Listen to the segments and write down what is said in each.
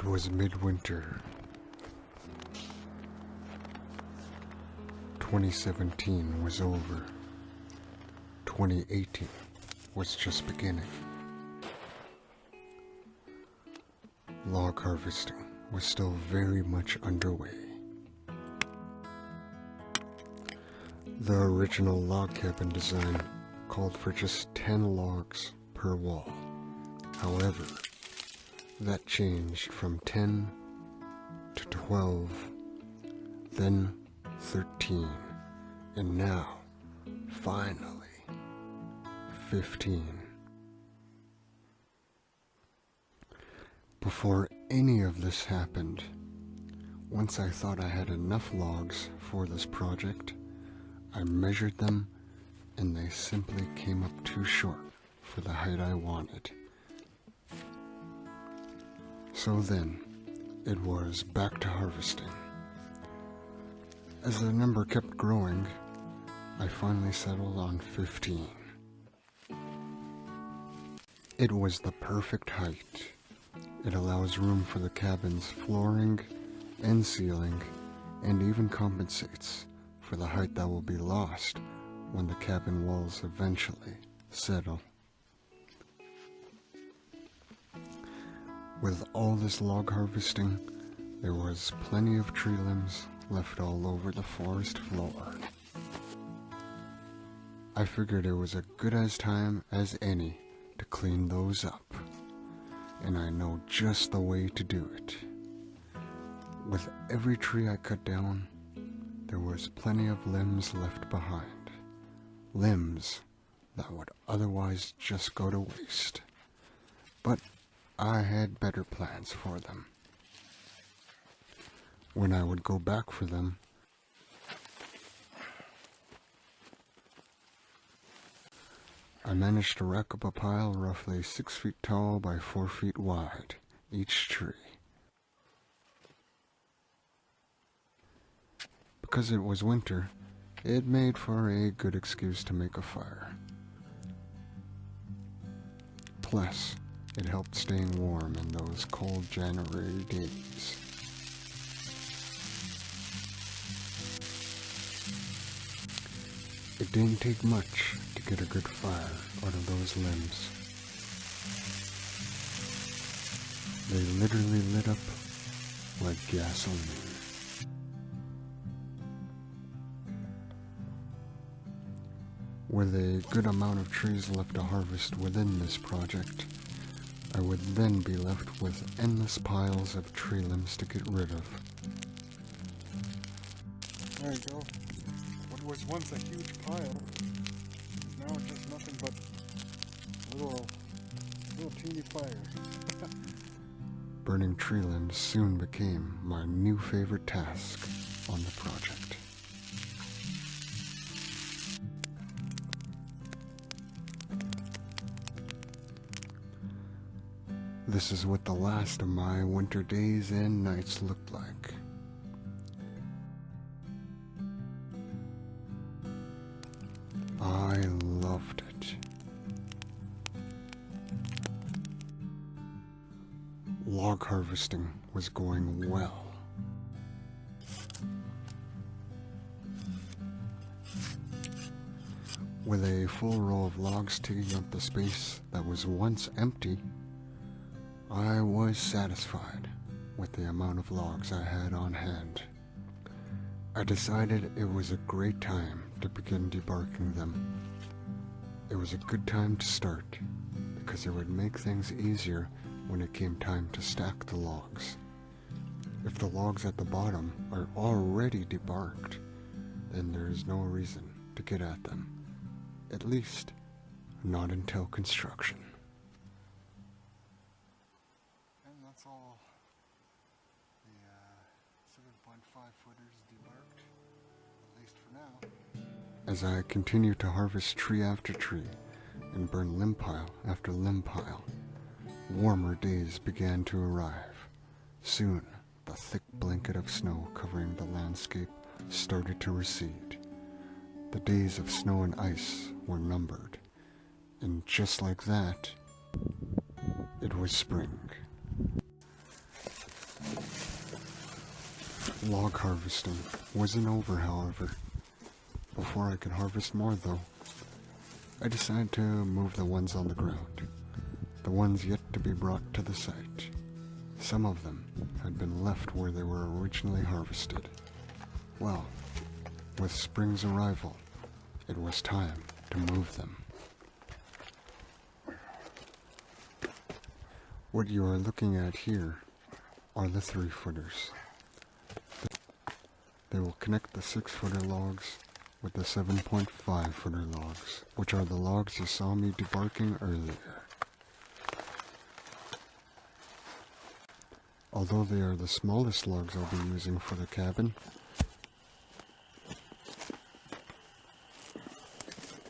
It was midwinter. 2017 was over. 2018 was just beginning. Log harvesting was still very much underway. The original log cabin design called for just 10 logs per wall. However, that changed from 10 to 12, then 13, and now, finally, 15. Before any of this happened, once I thought I had enough logs for this project, I measured them and they simply came up too short for the height I wanted. So then, it was back to harvesting. As the number kept growing, I finally settled on 15. It was the perfect height. It allows room for the cabin's flooring and ceiling, and even compensates for the height that will be lost when the cabin walls eventually settle. With all this log harvesting, there was plenty of tree limbs left all over the forest floor. I figured it was a good as time as any to clean those up, and I know just the way to do it. With every tree I cut down, there was plenty of limbs left behind. Limbs that would otherwise just go to waste. But I had better plans for them. When I would go back for them, I managed to rack up a pile roughly 6 feet tall by 4 feet wide, each tree. Because it was winter, it made for a good excuse to make a fire. Plus, it helped staying warm in those cold January days. It didn't take much to get a good fire out of those limbs. They literally lit up like gasoline. With a good amount of trees left to harvest within this project, I would then be left with endless piles of tree limbs to get rid of. There you go. What was once a huge pile is now just nothing but a little teeny fire. Burning tree limbs soon became my new favorite task on the project. This is what the last of my winter days and nights looked like. I loved it. Log harvesting was going well. With a full row of logs taking up the space that was once empty, I was satisfied with the amount of logs I had on hand. I decided it was a great time to begin debarking them. It was a good time to start, because it would make things easier when it came time to stack the logs. If the logs at the bottom are already debarked, then there is no reason to get at them. At least, not until construction. That's all the 7.5 footers debarked, at least for now. As I continue to harvest tree after tree and burn limb pile after limb pile, warmer days began to arrive. Soon, the thick blanket of snow covering the landscape started to recede. The days of snow and ice were numbered, and just like that, it was spring. Log harvesting wasn't over, however. Before I could harvest more, though, I decided to move the ones on the ground, the ones yet to be brought to the site. Some of them had been left where they were originally harvested. Well, with spring's arrival, it was time to move them. What you are looking at here are the 3-footers. They will connect the 6-footer logs with the 7.5-footer logs, which are the logs you saw me debarking earlier. Although they are the smallest logs I'll be using for the cabin,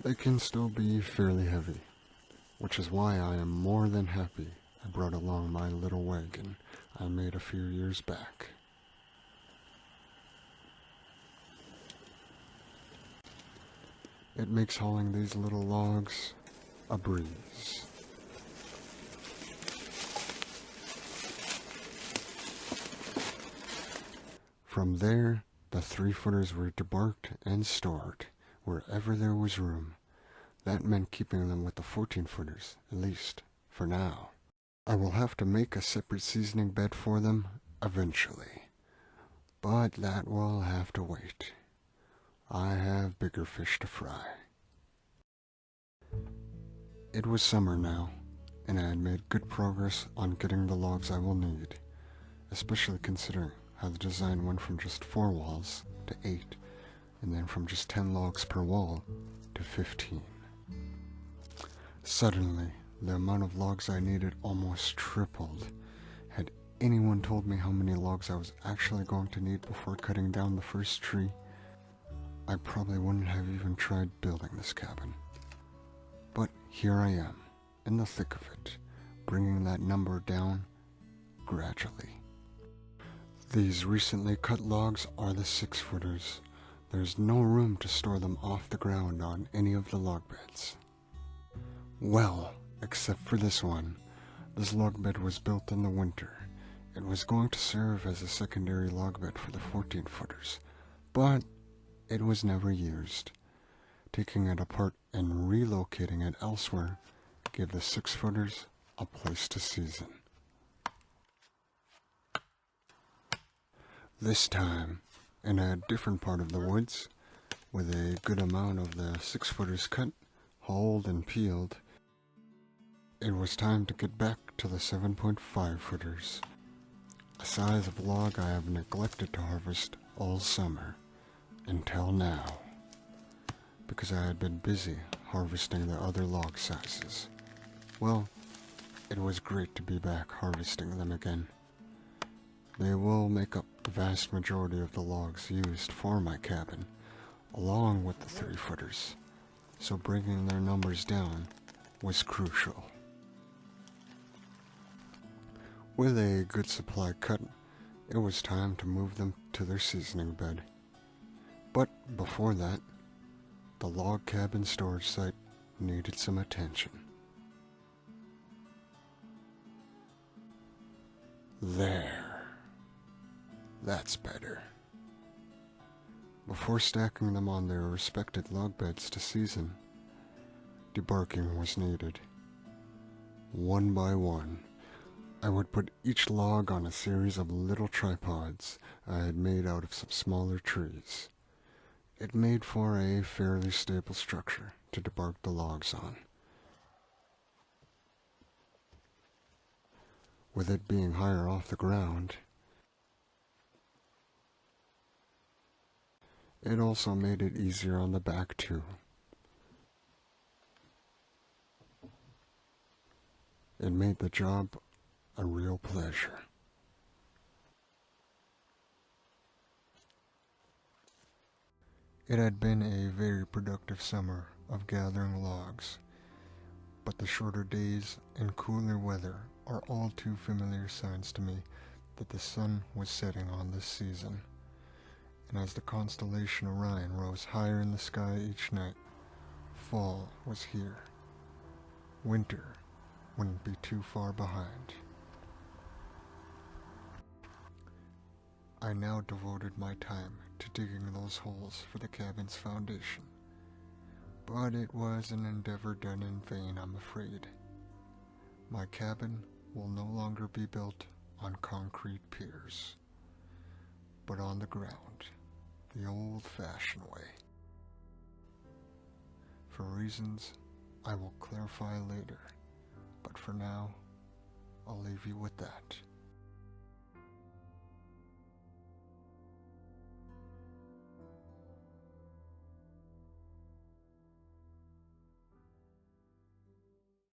they can still be fairly heavy, which is why I am more than happy I brought along my little wagon I made a few years back. It makes hauling these little logs a breeze. From there, the 3-footers were debarked and stored wherever there was room. That meant keeping them with the 14-footers, at least for now. I will have to make a separate seasoning bed for them eventually, but that will have to wait. I have bigger fish to fry. It was summer now, and I had made good progress on getting the logs I will need, especially considering how the design went from just 4 walls to 8, and then from just 10 logs per wall to 15. Suddenly, the amount of logs I needed almost tripled. Had anyone told me how many logs I was actually going to need before cutting down the first tree, I probably wouldn't have even tried building this cabin. But here I am, in the thick of it, bringing that number down gradually. These recently cut logs are the 6-footers. There's no room to store them off the ground on any of the log beds. Well, except for this one. This log bed was built in the winter. It was going to serve as a secondary log bed for the 14-footers, but it was never used. Taking it apart and relocating it elsewhere gave the 6-footers a place to season. This time, in a different part of the woods, with a good amount of the 6-footers cut, hauled, and peeled, it was time to get back to the 7.5-footers, a size of log I have neglected to harvest all summer, until now, because I had been busy harvesting the other log sizes. Well, it was great to be back harvesting them again. They will make up the vast majority of the logs used for my cabin, along with the 3-footers, so bringing their numbers down was crucial. With a good supply cut, it was time to move them to their seasoning bed. But before that, the log cabin storage site needed some attention. There. That's better. Before stacking them on their respected log beds to season, debarking was needed. One by one, I would put each log on a series of little tripods I had made out of some smaller trees. It made for a fairly stable structure to debark the logs on. With it being higher off the ground, it also made it easier on the back too. It made the job a real pleasure. It had been a very productive summer of gathering logs, but the shorter days and cooler weather are all too familiar signs to me that the sun was setting on this season. And as the constellation Orion rose higher in the sky each night, fall was here. Winter wouldn't be too far behind. I now devoted my time to digging those holes for the cabin's foundation, but it was an endeavor done in vain, I'm afraid. My cabin will no longer be built on concrete piers, but on the ground, the old-fashioned way. For reasons I will clarify later, but for now, I'll leave you with that.